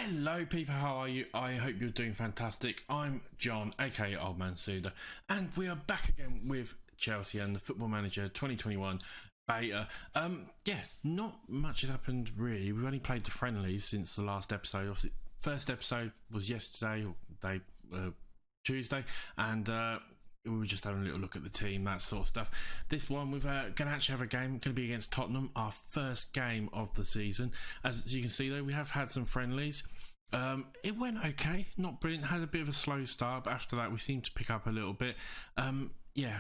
Hello people, how are you? I hope you're doing fantastic. I'm John, aka Old Man Sudor, and we are back again with Chelsea and the Football Manager 2021 beta. Not much has happened really. We've only played the friendlies since the last episode. Obviously, first episode was yesterday, Tuesday, and we were just having a little look at the team, that sort of stuff. This one, we're going to actually have a game, going to be against Tottenham, our first game of the season. As you can see though, we have had some friendlies. It went okay, not brilliant, had a bit of a slow start, but after that we seemed to pick up a little bit.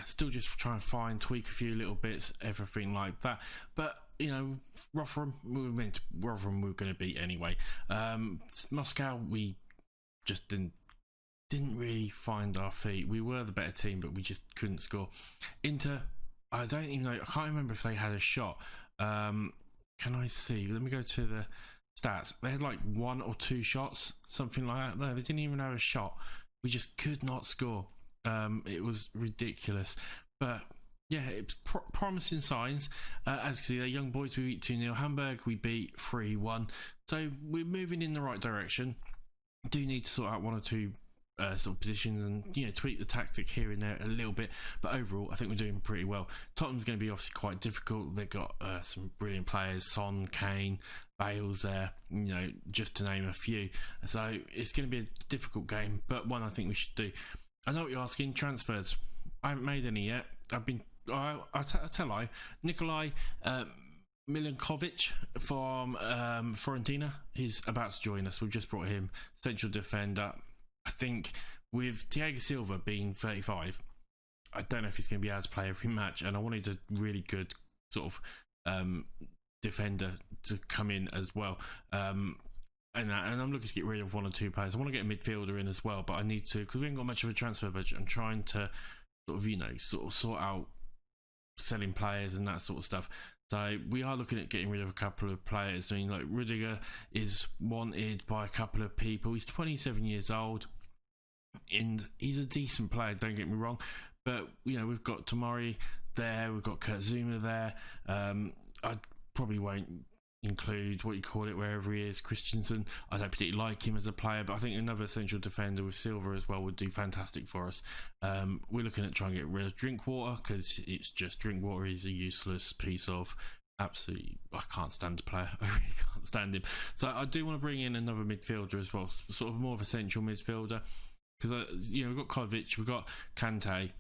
Still just try and tweak a few little bits, everything like that. But, you know, Rotherham, we were going to beat anyway. Moscow, we just didn't really find our feet. We were the better team, but we just couldn't score. Inter, I don't even know, I can't remember if they had a shot. Can I see? Let me go to the stats. They had like 1 or 2 shots, something like that. No, they didn't even have a shot. We just could not score. It was ridiculous. But yeah, it's promising signs. As you can see, the young boys, we beat 2-0. Hamburg, we beat 3-1. So we're moving in the right direction. Do need to sort out 1 or 2 sort of positions and, you know, tweak the tactic here and there a little bit, but overall I think we're doing pretty well. Tottenham's going to be obviously quite difficult. They've got some brilliant players, Son, Kane, Bale's there, you know, just to name a few. So it's going to be a difficult game, but one I think we should do. I know what you're asking. Transfers, I haven't made any yet. I'll tell you, Nikolai Milinkovic from Fiorentina, he's about to join us. We've just brought him, central defender. I think with Thiago Silva being 35, I don't know if he's going to be able to play every match, and I wanted a really good sort of defender to come in as well. And I'm looking to get rid of 1 or 2 players. I want to get a midfielder in as well, but I need to, because we haven't got much of a transfer budget. I'm trying to sort of sort out selling players and that sort of stuff. So we are looking at getting rid of a couple of players. I mean, like Rudiger is wanted by a couple of people. He's 27 years old and he's a decent player, don't get me wrong. But, you know, we've got Tomori there, we've got Kurt Zouma there. I probably won't include wherever he is, Christensen. I don't particularly like him as a player, but I think another central defender with Silva as well would do fantastic for us. We're looking at trying to get rid of Drinkwater, because it's just Drinkwater is a useless piece of absolutely, I can't stand the player. I really can't stand him. So I do want to bring in another midfielder as well, sort of more of a central midfielder, because we've got Kovacic, we've got Kante.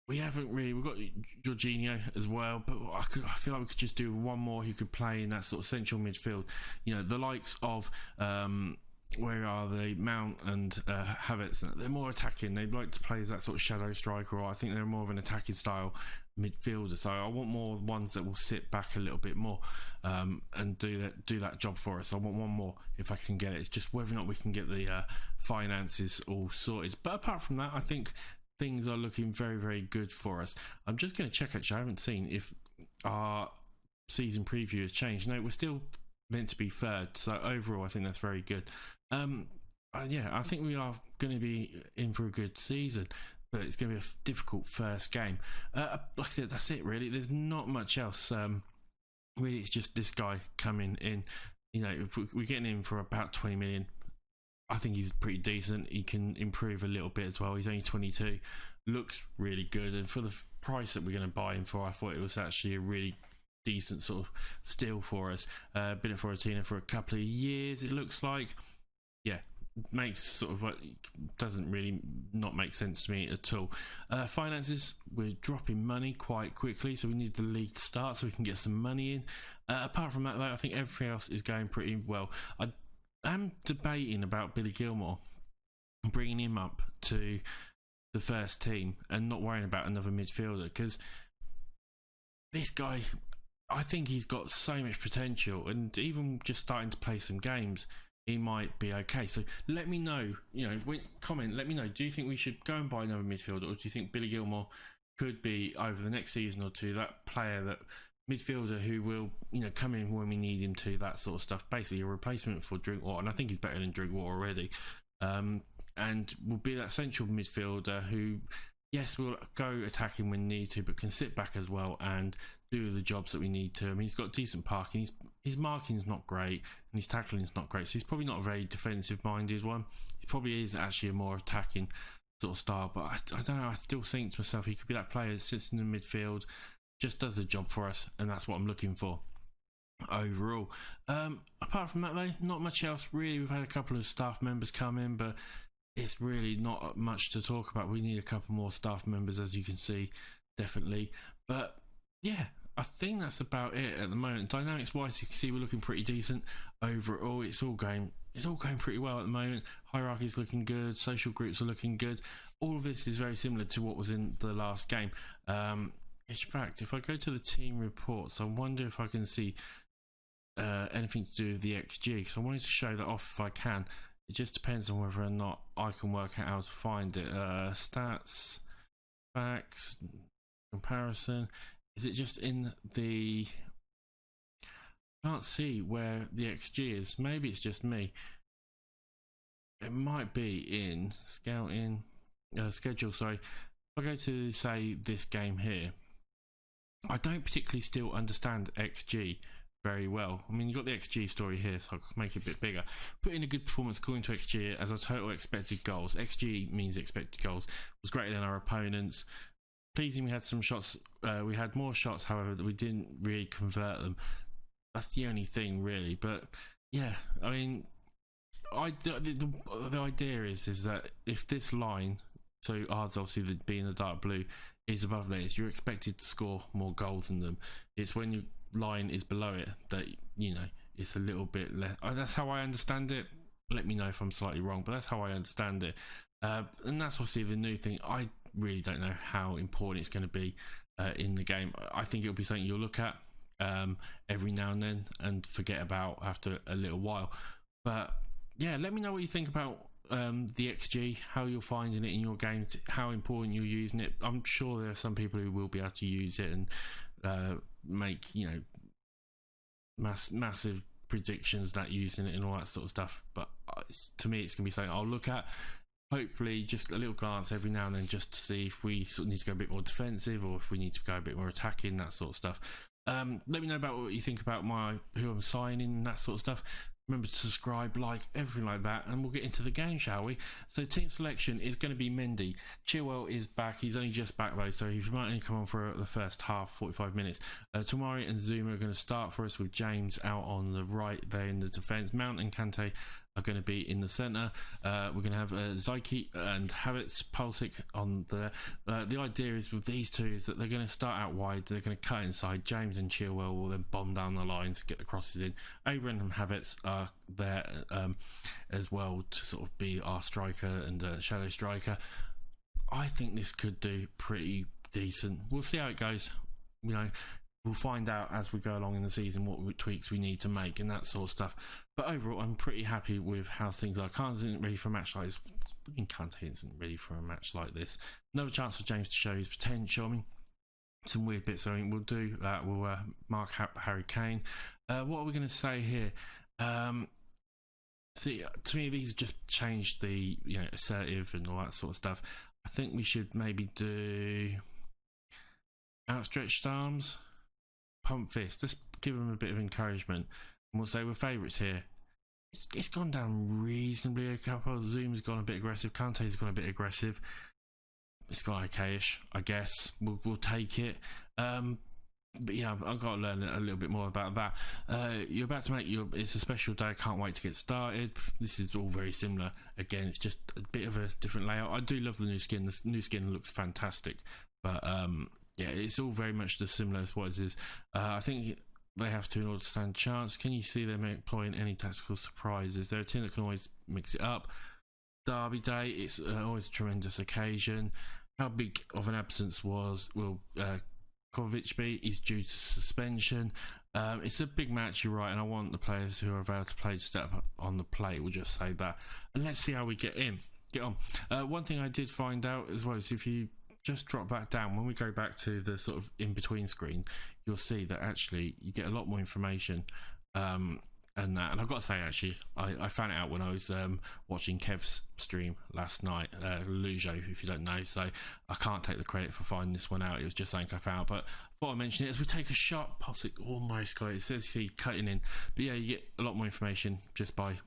We've got Jorginho as well, but I feel like we could just do one more who could play in that sort of central midfield. You know, the likes of, where are they, Mount and Havertz, they're more attacking. They'd like to play as that sort of shadow striker, or I think they're more of an attacking style midfielder. So I want more ones that will sit back a little bit more and do that job for us. I want one more if I can get it. It's just whether or not we can get the finances all sorted. But apart from that, I think things are looking very, very good for us. I'm just going to check, actually, I haven't seen if our season preview has changed. No, we're still meant to be 3rd, so overall I think that's very good. I think we are going to be in for a good season, but it's going to be a difficult first game. Like I said, that's it really. There's not much else. Really, it's just this guy coming in. You know, if we're getting him for about 20 million. I think he's pretty decent. He can improve a little bit as well. He's only 22, looks really good, and for the price that we're going to buy him for, I thought it was actually a really decent sort of steal for us. Been at Fiorentina for a couple of years, it looks like. Yeah, makes sort of doesn't really not make sense to me at all. Finances, we're dropping money quite quickly, so we need the league to start so we can get some money in. Apart from that though, I think everything else is going pretty well. I'm debating about Billy Gilmour, bringing him up to the first team and not worrying about another midfielder, because this guy, I think he's got so much potential, and even just starting to play some games, he might be okay. So let me know, comment, let me know, do you think we should go and buy another midfielder, or do you think Billy Gilmour could be, over the next season or two, that player, that midfielder who will, come in when we need him to, that sort of stuff. Basically a replacement for Drinkwater, and I think he's better than Drinkwater already. And will be that central midfielder who, yes, will go attacking when need to, but can sit back as well and do the jobs that we need to. I mean, he's got decent parking. His marking's not great, and his tackling's not great. So he's probably not a very defensive-minded one. He probably is actually a more attacking sort of style. But I don't know. I still think to myself, he could be that player that sits in the midfield, just does the job for us, and that's what I'm looking for overall. Apart from that, though, not much else really. We've had a couple of staff members come in, but it's really not much to talk about. We need a couple more staff members, as you can see, definitely. But yeah, I think that's about it at the moment. Dynamics wise, you can see we're looking pretty decent overall. It's all going pretty well at the moment. Hierarchy's looking good, social groups are looking good. All of this is very similar to what was in the last game. In fact, if I go to the team reports, I wonder if I can see anything to do with the XG, because I wanted to show that off if I can. It just depends on whether or not I can work out how to find it. Stats, facts, comparison. Is it just in the... I can't see where the XG is. Maybe it's just me. It might be in scouting, schedule, sorry. If I go to, say, this game here, I don't particularly still understand XG very well. I mean, you've got the XG story here, so I'll make it a bit bigger. Put in a good performance according to XG as our total expected goals. XG means expected goals. Was greater than our opponents. Pleasing, we had some shots. We had more shots, however, that we didn't really convert them. That's the only thing, really. But yeah, I mean, the idea is that if this line, so odds obviously being the dark blue, is above theirs, you're expected to score more goals than them. It's when your line is below it that, you know, it's a little bit less. That's how I understand it. Let me know if I'm slightly wrong, but that's how I understand it. And that's obviously the new thing. I really don't know how important it's going to be in the game. I think it'll be something you'll look at every now and then and forget about after a little while. But yeah, let me know what you think about the XG, how you're finding it in your game, how important you're using it. I'm sure there are some people who will be able to use it and make, you know, massive predictions that using it and all that sort of stuff. But to me, it's going to be something I'll look at. Hopefully just a little glance every now and then, just to see if we sort of need to go a bit more defensive or if we need to go a bit more attacking, that sort of stuff. Let me know about what you think about who I'm signing and that sort of stuff. Remember to subscribe, like, everything like that, and we'll get into the game, shall we? So team selection is going to be Mendy. Chilwell is back. He's only just back though, so he might only come on for the first half, 45 minutes. Tomori and Zuma are going to start for us, with James out on the right there in the defence. Mount and Kante are going to be in the centre. We're going to have Zyke and Havertz, Pulisic on there. The idea is with these two is that they're going to start out wide, they're going to cut inside. James and Chilwell will then bomb down the line to get the crosses in. Abraham and Havertz are there as well to sort of be our striker and shadow striker. I think this could do pretty decent. We'll see how it goes. You know, we'll find out as we go along in the season what tweaks we need to make and that sort of stuff. But overall, I'm pretty happy with how things are. Kante isn't ready for a match like this. Kante isn't ready for a match like this. Another chance for James to show his potential. I mean, some weird bits. I mean, we'll do that. We'll mark Harry Kane. What are we going to say here? See, to me, these just changed the, you know, assertive and all that sort of stuff. I think we should maybe do outstretched arms, pump fist. Let's give them a bit of encouragement. And we'll say we're favourites here. It's gone down reasonably. A couple. Zoom's gone a bit aggressive. Kante's gone a bit aggressive. It's gone okay-ish, I guess. We'll take it. But yeah, I've got to learn a little bit more about that. You're about to it's a special day. I can't wait to get started. This is all very similar. Again, it's just a bit of a different layout. I do love the new skin. The new skin looks fantastic. But yeah, it's all very much the similar as what it is. I think they have to in order to stand a chance. Can you see them employing any tactical surprises? They're a team that can always mix it up. Derby day, it's always a tremendous occasion. How big of an absence will Kovacic be? Is due to suspension. It's a big match, you're right, and I want the players who are available to play to step up on the plate. We'll just say that, and let's see how we get on. One thing I did find out as well is if you just drop back down, when we go back to the sort of in between screen, you'll see that actually you get a lot more information and I've got to say, actually, I found it out when I was watching Kev's stream last night, Lujo, if you don't know, so I can't take the credit for finding this one out. It was just something I found, but I thought I'd mention it as we take a shot. Pulsic almost got it. It says he cutting in, but yeah, you get a lot more information just by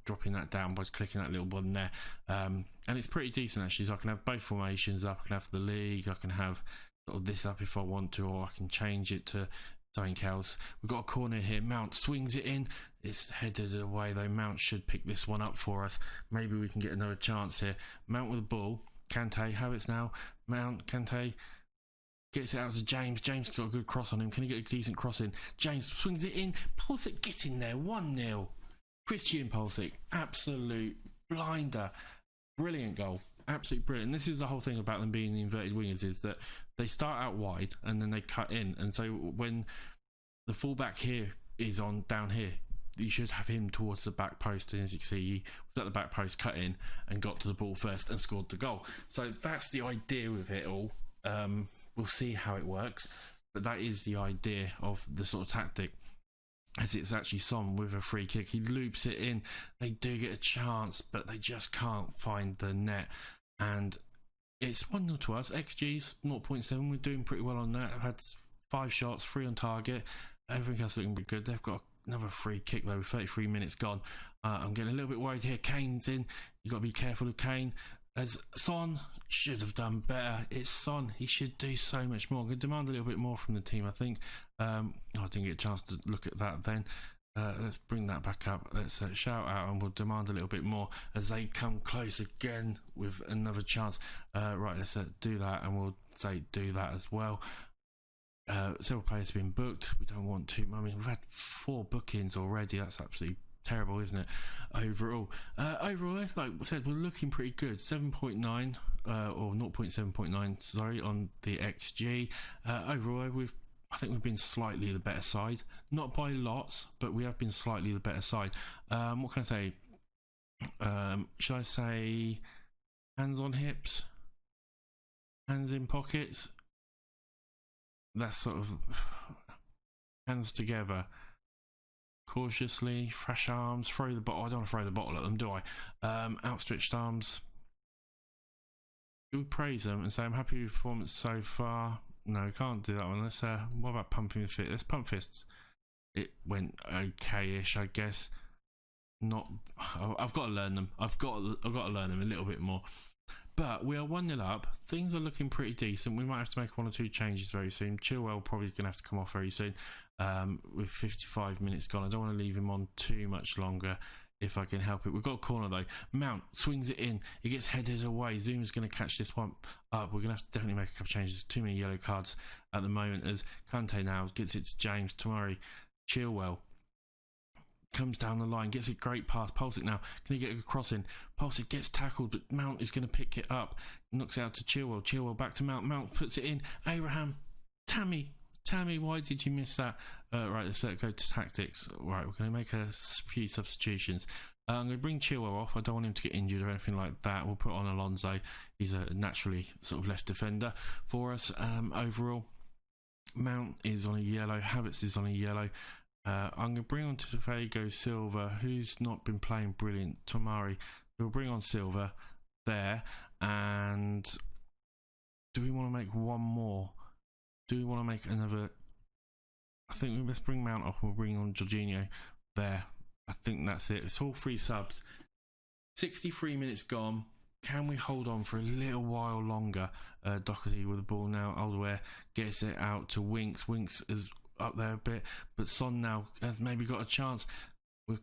dropping that down, by clicking that little button there, and it's pretty decent actually. So I can have both formations up, I can have the league, I can have sort of this up if I want to, or I can change it to something else. We've got a corner here. Mount swings it in. It's headed away though. Mount should pick this one up for us. Maybe we can get another chance here. Mount with the ball. Kante, how it's now. Mount, Kante gets it out to James. James got a good cross on him. Can he get a decent cross in? James swings it in. Pulsic get in there. 1-0. Christian Pulsic. Absolute blinder. Brilliant goal. Absolutely brilliant. And this is the whole thing about them being the inverted wingers, is that they start out wide and then they cut in, and so when the fullback here is on down here, you should have him towards the back post, and as you can see, he was at the back post, cut in and got to the ball first and scored the goal. So that's the idea with it all. We'll see how it works, but that is the idea of the sort of tactic, as it's actually Son with a free kick. He loops it in. They do get a chance, but they just can't find the net, and it's 1-0 to us. XG's 0.7. We're doing pretty well on that. I've had 5 shots, 3 on target. Everything else looking pretty good. They've got another free kick though with 33 minutes gone. I'm getting a little bit worried here. Kane's in. You've got to be careful of Kane, as Son should have done better. It's Son. He should do so much more. I'm going to demand a little bit more from the team, I think. I didn't get a chance to look at that then. Let's bring that back up. Let's shout out, and we'll demand a little bit more as they come close again with another chance. Right, let's do that, and we'll say do that as well. Several players have been booked. We don't want to. I mean, we've had 4 bookings already. That's absolutely terrible, isn't it? Overall, like I said, we're looking pretty good. 7.9 or 0.7.9, sorry, on the XG. Overall, I think we've been slightly the better side, not by lots, but we have been slightly the better side. What can I say? Should I say hands on hips, hands in pockets? That's sort of hands together, cautiously, fresh arms, throw the bottle. I don't want to throw the bottle at them, do I? Outstretched arms. Do we praise them and say I'm happy with performance so far? No, we can't do that one. Let's what about pumping the fist? Let's pump fists. It went okay-ish, I guess. Not. I've got to learn them. I've got to learn them a little bit more. But we are 1-0 up. Things are looking pretty decent. We might have to make 1 or 2 changes very soon. Chilwell probably going to have to come off very soon. With 55 minutes gone, I don't want to leave him on too much longer if I can help it. We've got a corner though. Mount swings it in. It gets headed away. Zoom's going to catch this one up. We're going to have to definitely make a couple of changes. Too many yellow cards at the moment, as Kante now gets it to James Tomori. Chilwell comes down the line, gets a great pass. Pulsic now, can he get a cross in? Pulsic gets tackled, but Mount is going to pick it up. Knocks it out to Chilwell. Chilwell back to Mount. Mount puts it in. Abraham. Tammy, why did you miss that? Right, let's go to tactics. Right, we're going to make a few substitutions. I'm going to bring Chilwell off. I don't want him to get injured or anything like that. We'll put on Alonso. He's a naturally sort of left defender for us. Overall, Mount is on a yellow. Havertz is on a yellow. I'm going to bring on Thiago Silva, who's not been playing brilliant. Tomori. We'll bring on Silva there. And do we want to make one more? Do we want to make another? I think let's bring Mount off and we'll bring on Jorginho there. I think that's it. It's all 3 subs. 63 minutes gone. Can we hold on for a little while longer? Doherty with the ball now. Alderweireld gets it out to Winks. Winks is up there a bit, but Son now has maybe got a chance. We'll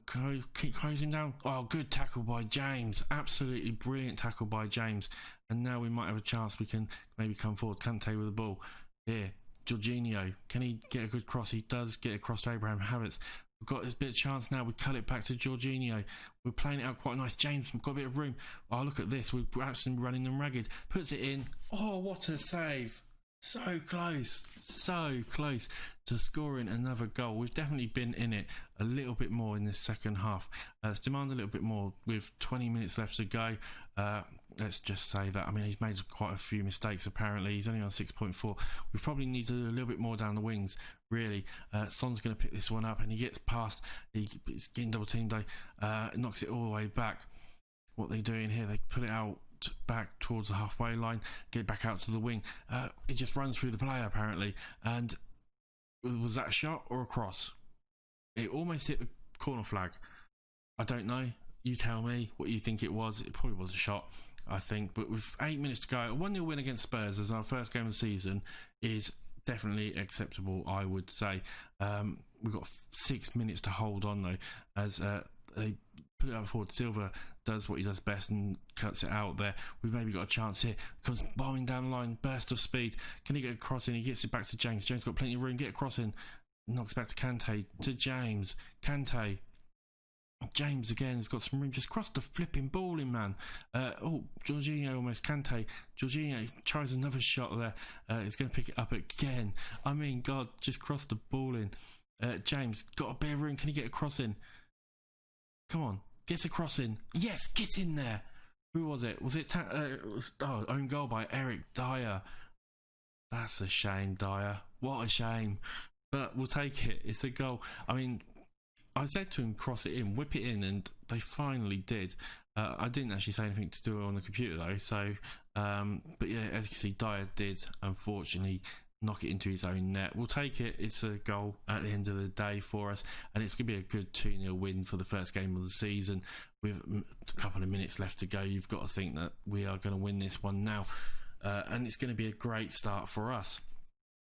keep closing down. Oh, good tackle by James. Absolutely brilliant tackle by James. And now we might have a chance. We can maybe come forward. Kante with the ball. Here, Jorginho. Can he get a good cross? He does get across to Abraham Havertz. We've got this bit of chance now. We cut it back to Jorginho. We're playing it out quite nice. James, we've got a bit of room. Oh, look at this. We're absolutely running them ragged. Puts it in. Oh, what a save. so close to scoring another goal. We've definitely been in it a little bit more in this second half. Let's demand a little bit more with 20 minutes left to go. Let's just say that. I mean, he's made quite a few mistakes apparently. He's only on 6.4. We probably need a little bit more down the wings, really. Son's going to pick this one up and he gets past. He's getting double teamed though. Knocks it all the way back. What they're doing here, they put it out back towards the halfway line, get it back out to the wing. It just runs through the player apparently. And was that a shot or a cross? It almost hit the corner flag. I don't know. You tell me what you think it was. It probably was a shot, I think. But with 8 minutes to go, a 1-0 win against Spurs as our first game of the season is definitely acceptable, I would say. We've got 6 minutes to hold on though, as they put it out forward. Silva does what he does best and cuts it out there. We've maybe got a chance here. Comes bombing down the line, burst of speed. Can he get a cross in? He gets it back to James. James got plenty of room, get a cross in. Knocks it back to Kante, to James. Kante. James again has got some room, just crossed the flipping ball in, man. Jorginho almost. Kante. Jorginho tries another shot there. He's going to pick it up again. I mean, God, just crossed the ball in. James got a bit of room. Can he get a cross in? Come on, gets a cross in. Yes, get in there. Who was it? Was it own goal by Eric Dyer? That's a shame, Dyer. What a shame. But we'll take it. It's a goal. I mean, I said to him, cross it in, whip it in, and they finally did. I didn't actually say anything to do it on the computer though, so but yeah, as you can see, Dyer did unfortunately knock it into his own net. We'll take it. It's a goal at the end of the day for us, and it's going to be a good 2-0 win for the first game of the season. With a couple of minutes left to go, you've got to think that we are going to win this one now, and it's going to be a great start for us.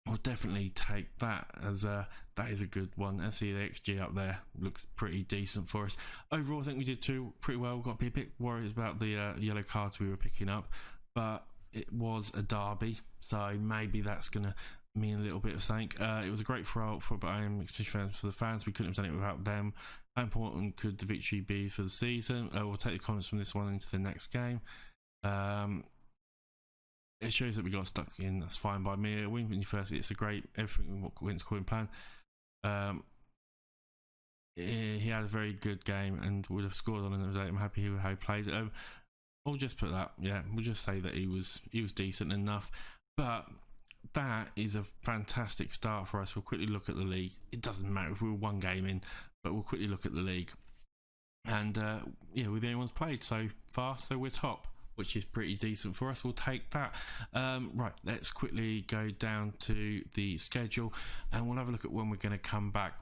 We'll definitely take that as that is a good one. I see the XG up there looks pretty decent for us. Overall, I think we did pretty well. We've got to be a bit worried about the yellow cards we were picking up, but it was a derby, so maybe that's going to mean a little bit of something. It was a great throw for especially for the fans. We couldn't have done it without them. How important could the victory be for the season? We'll take the comments from this one into the next game. It shows that we got stuck in. That's fine by me. A win when you first. It's a great everything went according to plan. He had a very good game and would have scored on another day. I'm happy with how he plays. We'll just put that. Yeah, we'll just say that he was decent enough. But that is a fantastic start for us. We'll quickly look at the league. It doesn't matter if we're one game in, but we'll quickly look at the league. And yeah, with anyone's played so far, so we're top, which is pretty decent for us. We'll take that. Right, let's quickly go down to the schedule and we'll have a look at when we're going to come back.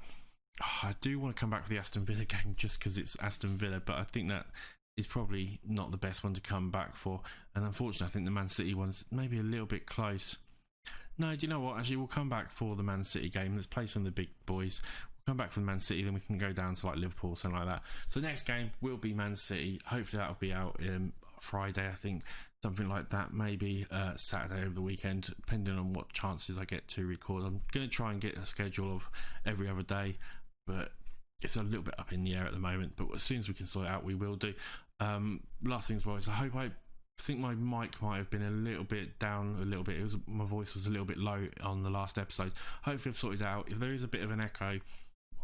I do want to come back for the Aston Villa game just because it's Aston Villa, but I think that is probably not the best one to come back for. And unfortunately, I think the Man City one's maybe a little bit close. No, do you know what? Actually, we'll come back for the Man City game. Let's play some of the big boys. We'll come back for the Man City, then we can go down to like Liverpool or something like that. So the next game will be Man City. Hopefully that'll be out Friday, I think, something like that. Maybe Saturday over the weekend, depending on what chances I get to record. I'm going to try and get a schedule of every other day, but it's a little bit up in the air at the moment. But as soon as we can sort it out, we will do. Last thing as well is I think my mic might have been a little bit down a little bit. My voice was a little bit low on the last episode. Hopefully I've sorted it out. If there is a bit of an echo,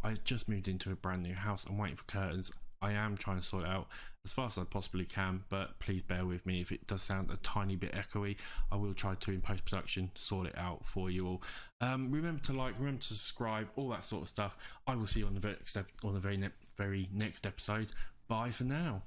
I just moved into a brand new house. I'm waiting for curtains. I am trying to sort it out as fast as I possibly can, but please bear with me if it does sound a tiny bit echoey. I will try to, in post-production, sort it out for you all. Remember to like, remember to subscribe, all that sort of stuff. I will see you on the very next episode. Bye for now.